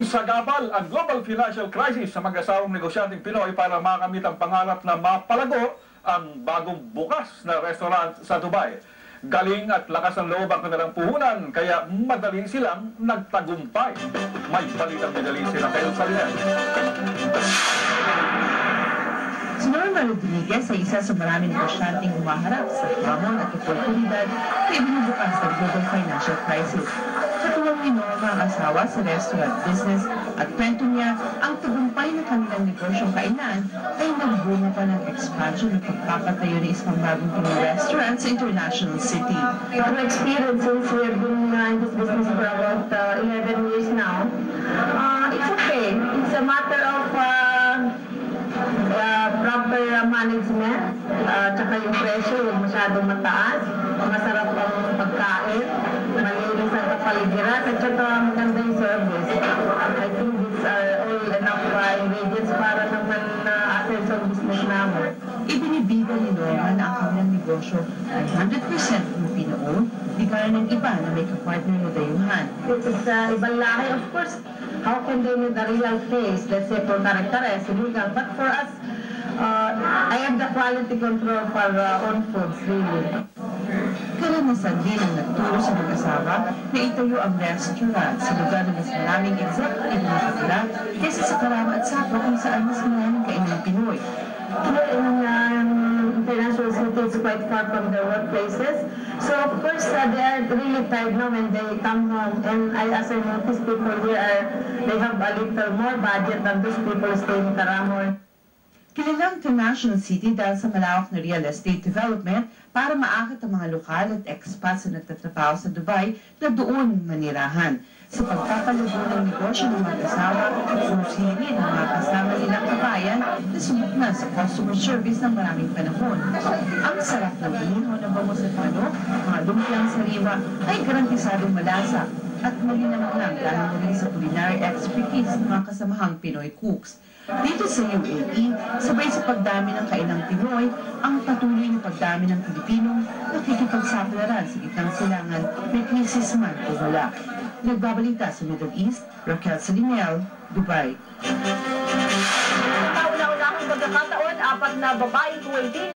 Sagabal ang global financial crisis sa mag-asawang negosyanteng Pinoy para makamit ang pangarap na mapalago ang bagong bukas na restaurant sa Dubai. Galing at lakas ng loob ang kanilang puhunan, kaya madali silang nagtagumpay. May balitang madali sila kayo sa liyan. Si Norma Rodriguez ay isa sa maraming negosyanteng umaharap sa hamon at oportunidad na ibinubukas ng global financial crisis. Katuwang ni Norma ang asawa sa restaurant business at kwento niya ang tagumpay ng kanilang negosyong kainan ay nagbunga pa ng expansion at pagpapatayo ng isang bagong Pinoy restaurant sa International City. Our experience since we have been in this business for about 11 years now, it's okay. It's a matter of proper management, tsaka yung presyo, huwag masyadong mataas, masarap ang pagkain, malinis ang kapaligiran, at tsaka maganda yung service. I think these are all enough ingredients para naman assets ang business namin. Ibinibida ni Norma na ang kanilang negosyo ay 100% Filipino-owned, di gaya ng iba na may kapartner na dayuhan. It is ibang lahi, of course. How can they know the real taste? Let's say for Kare-Kare, illegal. But for us, I have the quality control for own foods, really. Karanasan din ang nagturo sa mag-asawa na itayo ang restaurant sa lugar na mas maraming executive na nakatira kaysa sa Karama at Sapo kung saan mas maraming kainang Pinoy. Here in International City, it's quite far from their workplaces. So, of course, they are really tired now when they come home. And as I notice, people here they have a little more budget than those people staying in Karamor. Kilalang International City dahil sa malawak na real estate development para maakit ang mga lokal at expats na nagtatrabaho sa Dubai na doon manirahan. Sa pagpapalugo ng negosyo ng mag-asawa, sumusiri ng mga kasama nilang kabayan na subok na sa customer service ng maraming panahon. Ang sarap ng iho ng bangus at manok, mga lumpiang sariwa ay garantisadong malasa at malinamang lang dahil na rin sa culinary expertise ng mga kasamahang Pinoy cooks. Dito sa UAE, sabay sa pagdami ng kainang Pinoy, ang patuloy na pagdami ng Pilipinong nakikipagsaklaran sa gitnang silangan, may krisis man o wala. Nagbabalita sa Middle East, Raquel Salinel, Dubai. Kauna-unahang pagkakataon, 4 na babaeng Kuwaiti